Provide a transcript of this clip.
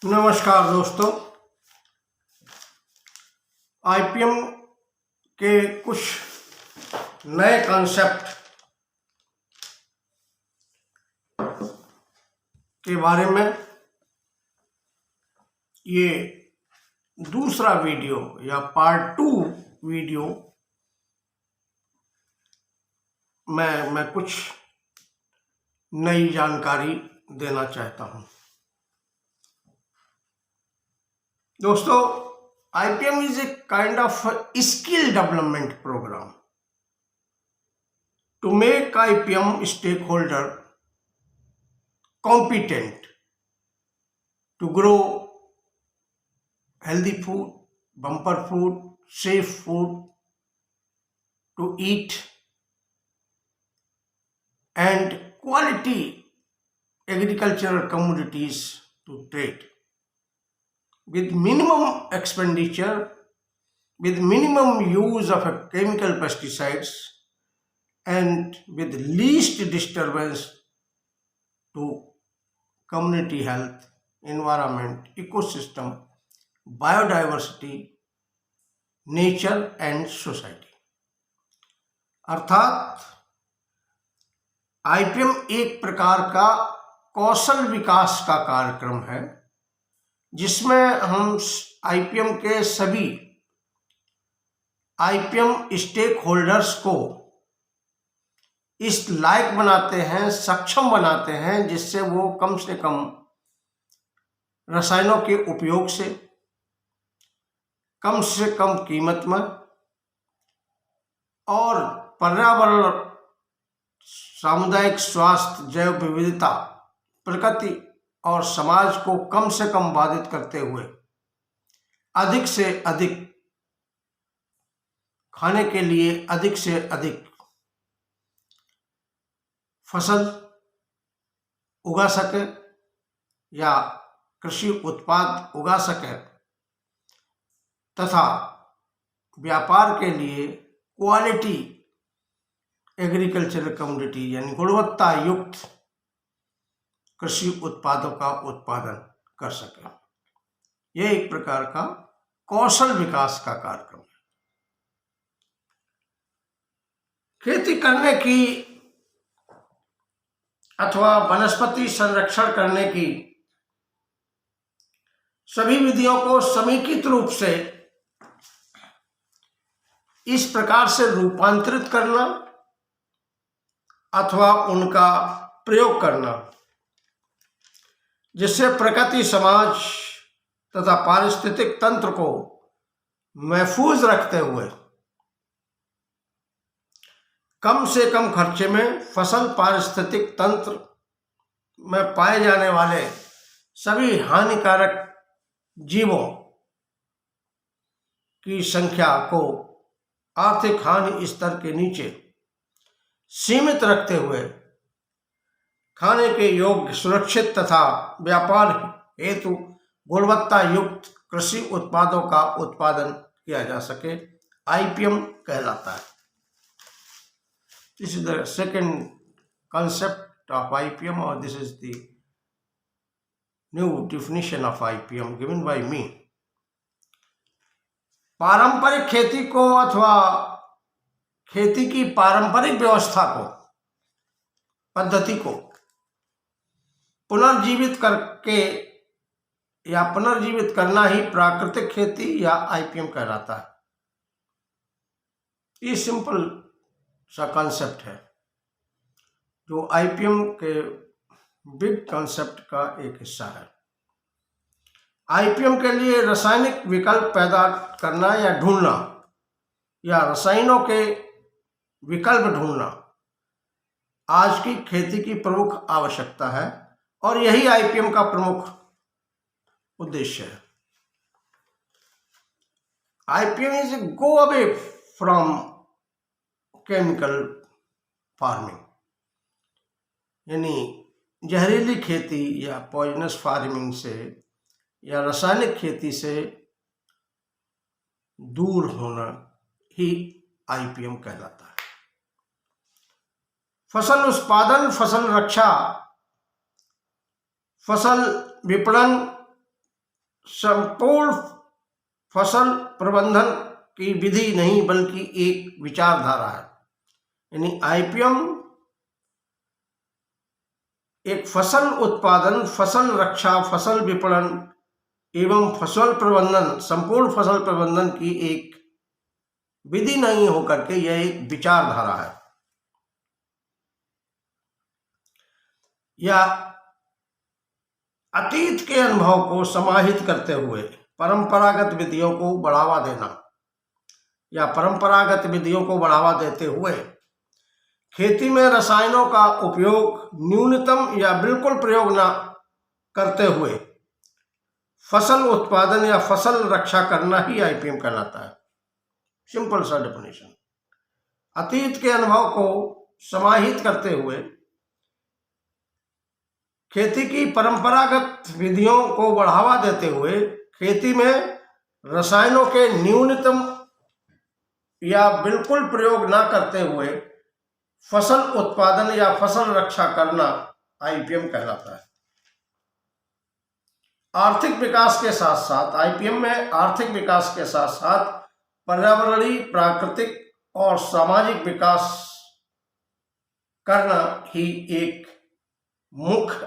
नमस्कार दोस्तों। आईपीएम के कुछ नए कॉन्सेप्ट के बारे में ये दूसरा वीडियो या पार्ट 2 वीडियो मैं कुछ नई जानकारी देना चाहता हूं। दोस्तों, IPM is a kind of skill development program to make IPM stakeholder competent to grow healthy food, bumper food, safe food to eat and quality agricultural commodities to trade with minimum expenditure, with minimum use of chemical pesticides and with least disturbance to community health, environment, ecosystem, biodiversity, nature and society. अर्थात IPM एक प्रकार का कौशल विकास का कार्यक्रम है जिसमें हम IPM के सभी आईपीएम स्टेक होल्डर्स को इस लायक बनाते हैं, सक्षम बनाते हैं, जिससे वो कम से कम रसायनों के उपयोग से कम कीमत में और पर्यावरण, सामुदायिक स्वास्थ्य, जैव विविधता, प्रकृति और समाज को कम से कम बाधित करते हुए अधिक से अधिक खाने के लिए अधिक से अधिक फसल उगा सके या कृषि उत्पाद उगा सके तथा व्यापार के लिए क्वालिटी एग्रीकल्चरल कमोडिटी यानी गुणवत्ता युक्त कृषि उत्पादों का उत्पादन कर सके। यह एक प्रकार का कौशल विकास का कार्यक्रम है। खेती करने की अथवा वनस्पति संरक्षण करने की सभी विधियों को समेकित रूप से इस प्रकार से रूपांतरित करना अथवा उनका प्रयोग करना जिससे प्रकृति, समाज तथा पारिस्थितिक तंत्र को महफूज रखते हुए कम से कम खर्चे में फसल पारिस्थितिक तंत्र में पाए जाने वाले सभी हानिकारक जीवों की संख्या को आर्थिक हानि स्तर के नीचे सीमित रखते हुए खाने के योग्य, सुरक्षित तथा व्यापार हेतु गुणवत्ता युक्त कृषि उत्पादों का उत्पादन किया जा सके, आईपीएम कहलाता है। This is the second concept of IPM, or this is the new definition of IPM given by me. पारंपरिक खेती को अथवा खेती की पारंपरिक व्यवस्था को, पद्धति को पुनर्जीवित करके या पुनर्जीवित करना ही प्राकृतिक खेती या आईपीएम कहलाता है। ये सिंपल सा कॉन्सेप्ट है जो आईपीएम के बिग कॉन्सेप्ट का एक हिस्सा है। आईपीएम के लिए रासायनिक विकल्प पैदा करना या ढूंढना या रसायनों के विकल्प ढूंढना आज की खेती की प्रमुख आवश्यकता है और यही आईपीएम का प्रमुख उद्देश्य है। IPM is go away from chemical farming, यानी जहरीली खेती या पॉइजनस फार्मिंग से या रासायनिक खेती से दूर होना ही आईपीएम कहलाता है। फसल उत्पादन, फसल रक्षा, फसल विपणन संपूर्ण फसल प्रबंधन की विधि नहीं बल्कि एक विचारधारा है। यानी आईपीएम एक फसल उत्पादन, फसल रक्षा, फसल विपणन एवं फसल प्रबंधन, संपूर्ण फसल प्रबंधन की एक विधि नहीं होकर के यह एक विचारधारा है। या अतीत के अनुभव को समाहित करते हुए परंपरागत विधियों को बढ़ावा देना, या परंपरागत विधियों को बढ़ावा देते हुए खेती में रसायनों का उपयोग न्यूनतम या बिल्कुल प्रयोग न करते हुए फसल उत्पादन या फसल रक्षा करना ही आईपीएम कहलाता है। सिंपल सा डेफिनेशन। अतीत के अनुभव को समाहित करते हुए खेती की परंपरागत विधियों को बढ़ावा देते हुए खेती में रसायनों के न्यूनतम या बिल्कुल प्रयोग न करते हुए फसल उत्पादन या फसल रक्षा करना आईपीएम कहलाता है। आर्थिक विकास के साथ साथ आईपीएम में आर्थिक विकास के साथ साथ पर्यावरणीय, प्राकृतिक और सामाजिक विकास करना ही एक मुख्य